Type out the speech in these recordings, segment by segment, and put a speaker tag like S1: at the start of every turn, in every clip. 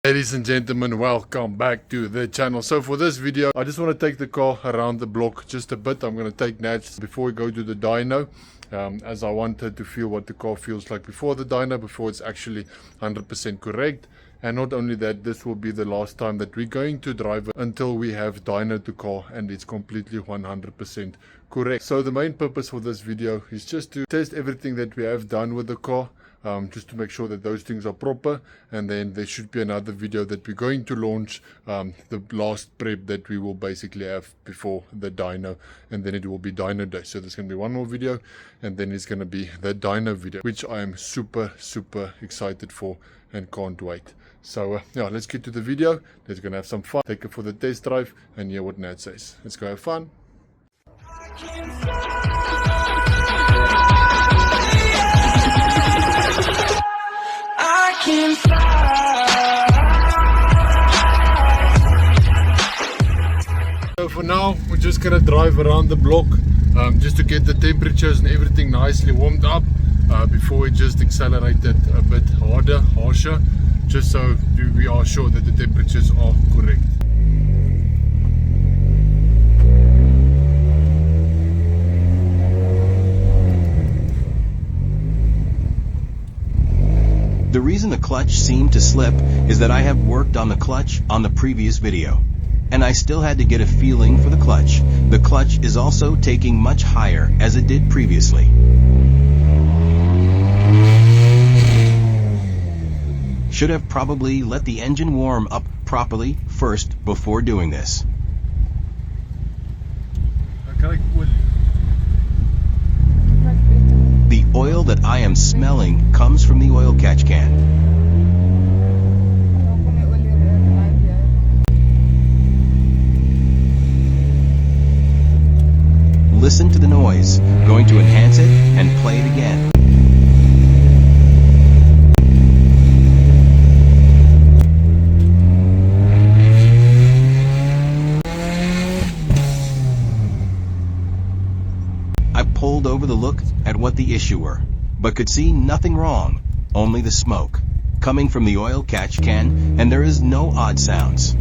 S1: Ladies and gentlemen, welcome back to the channel. So for this video, I just want to take the car around the block just a bit. I'm going to take Nats before we go to the dyno, as I wanted to feel what the car feels like before the dyno, before it's actually 100% correct. And not only that, this will be the last time that we're going to drive it until we have dynoed the car and it's completely 100% correct. So the main purpose for this video is just to test everything that we have done with the car. Just to make sure that those things are proper, and then there should be another video that we're going to launch, the last prep that we will basically have before the dyno, and then it will be dyno day. So there's going to be one more video, and then it's going to be the dyno video, which I am super excited for and can't wait. So yeah, let's get to the video. Let's gonna have some fun, take it for the test drive, and hear what Nat says. Let's go have fun. So for now, we're just gonna drive around the block, just to get the temperatures and everything nicely warmed up before we just accelerate it a bit harsher, just so we are sure that the temperatures are correct.
S2: The reason the clutch seemed to slip is that I have worked on the clutch on the previous video, and I still had to get a feeling for the clutch. The clutch is also taking much higher as it did previously. Should have probably let the engine warm up properly first before doing this. The oil that I am smelling comes from the oil catch can. Listen to the noise. Going to enhance it and play it again. I pulled over to look at what the issue were, but could see nothing wrong, only the smoke coming from the oil catch can, and there is no odd sounds.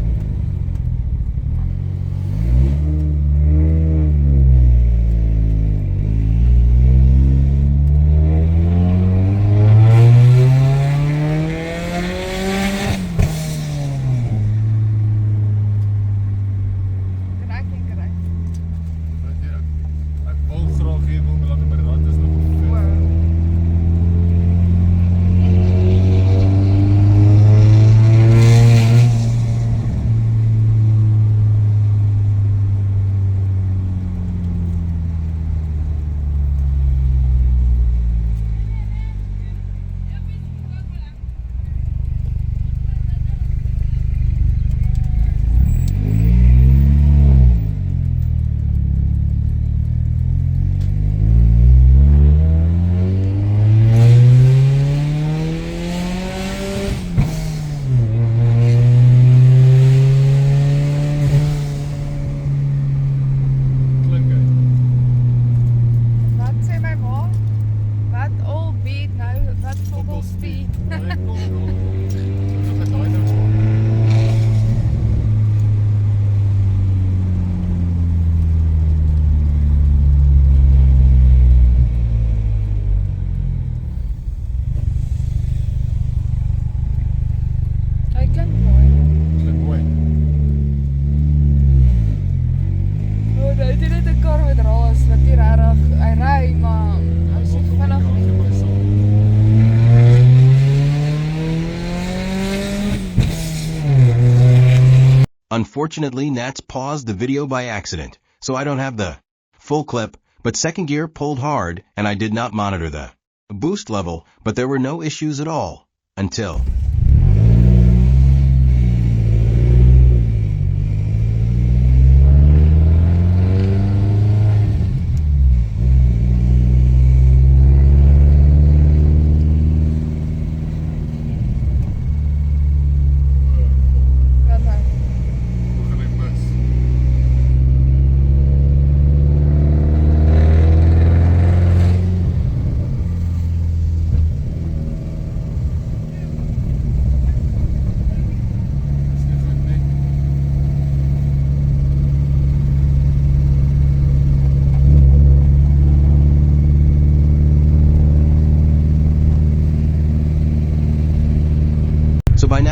S2: Unfortunately, Nats paused the video by accident, so I don't have the full clip, but second gear pulled hard and I did not monitor the boost level, but there were no issues at all, until...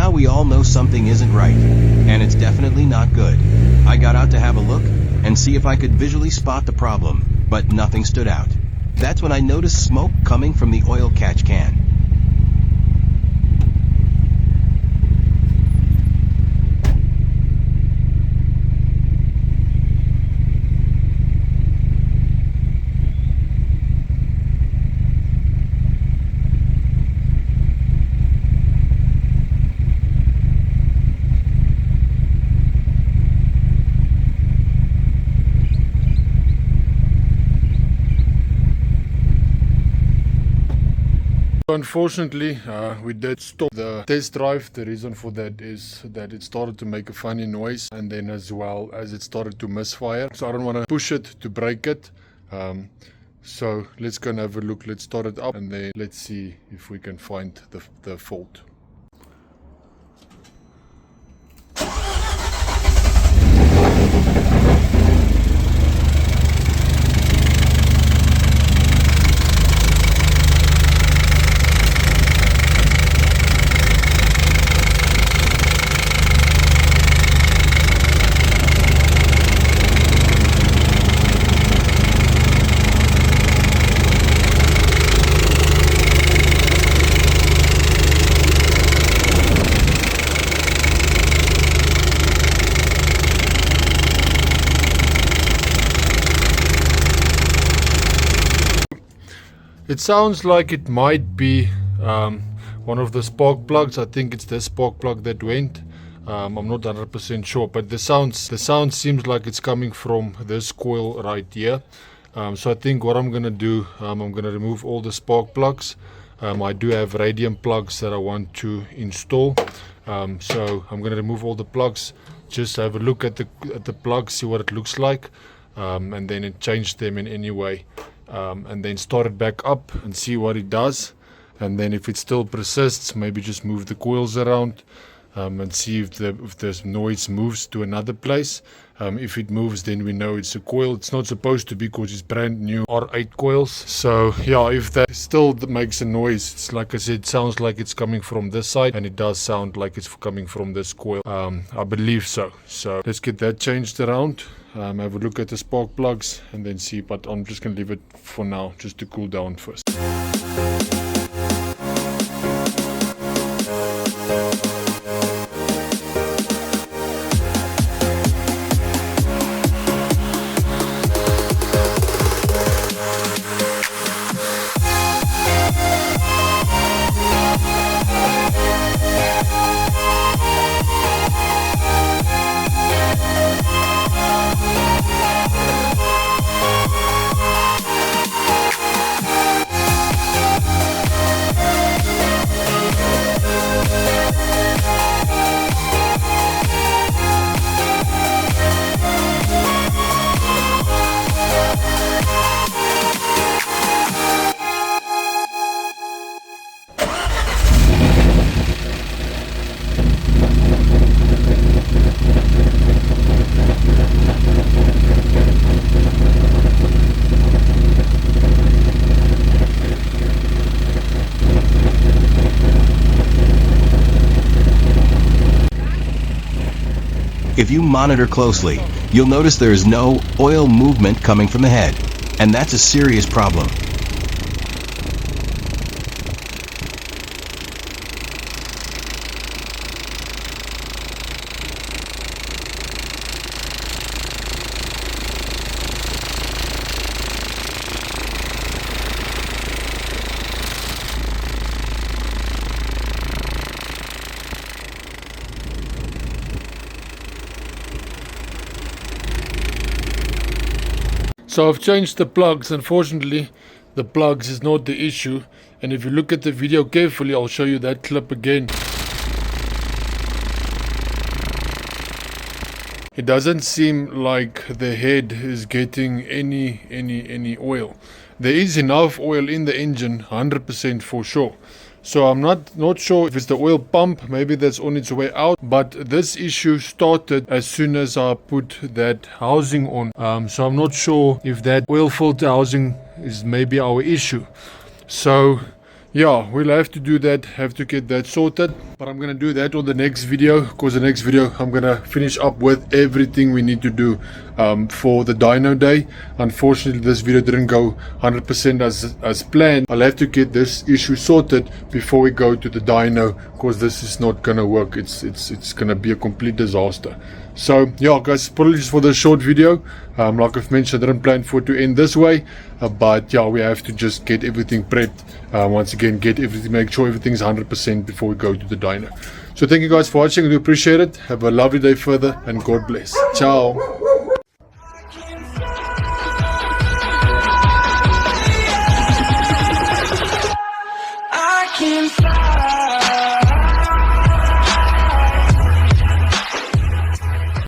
S2: now we all know something isn't right, and it's definitely not good. I got out to have a look and see if I could visually spot the problem, but nothing stood out. That's when I noticed smoke coming from the oil catch can.
S1: Unfortunately, we did stop the test drive. The reason for that is that it started to make a funny noise, and then as well as it started to misfire. So I don't want to push it to break it. So let's go and have a look. Let's start it up and then let's see if we can find the fault. It sounds like it might be one of the spark plugs. I think it's the spark plug that went. I'm not 100% sure, but the sound seems like it's coming from this coil right here. So I think what I'm gonna do, I'm gonna remove all the spark plugs. I do have radium plugs that I want to install. So I'm gonna remove all the plugs, just have a look at the plugs, see what it looks like, and then change them in any way. And then start it back up and see what it does, and then if it still persists, maybe just move the coils around and see if the noise moves to another place. If it moves, then we know it's a coil. It's not supposed to be because it's brand new R8 coils. So yeah, if that still makes a noise, it's like I said, it sounds like it's coming from this side, and it does sound like it's coming from this coil. I believe so. So let's get that changed around. Have a look at the spark plugs and then see, but I'm just going to leave it for now just to cool down first.
S2: If you monitor closely, you'll notice there is no oil movement coming from the head, and that's a serious problem.
S1: So I've changed the plugs. Unfortunately, the plugs is not the issue, and if you look at the video carefully, I'll show you that clip again. It doesn't seem like the head is getting any oil. There is enough oil in the engine, 100% for sure. So I'm not sure if it's the oil pump, maybe that's on its way out, but this issue started as soon as I put that housing on. So I'm not sure if that oil filter housing is maybe our issue. So yeah, we'll have to do that, have to get that sorted. But I'm going to do that on the next video, because the next video I'm going to finish up with everything we need to do for the dyno day. Unfortunately, this video didn't go 100% as planned. I'll have to get this issue sorted before we go to the dyno, because this is not going to work. It's going to be a complete disaster. So yeah, guys, apologies for this short video. Like I've mentioned, I didn't plan for it to end this way, but yeah, we have to just get everything prepped. Once again, get everything, make sure everything's 100% before we go to the dyno. So thank you guys for watching. I do appreciate it. Have a lovely day further, and God bless. Ciao.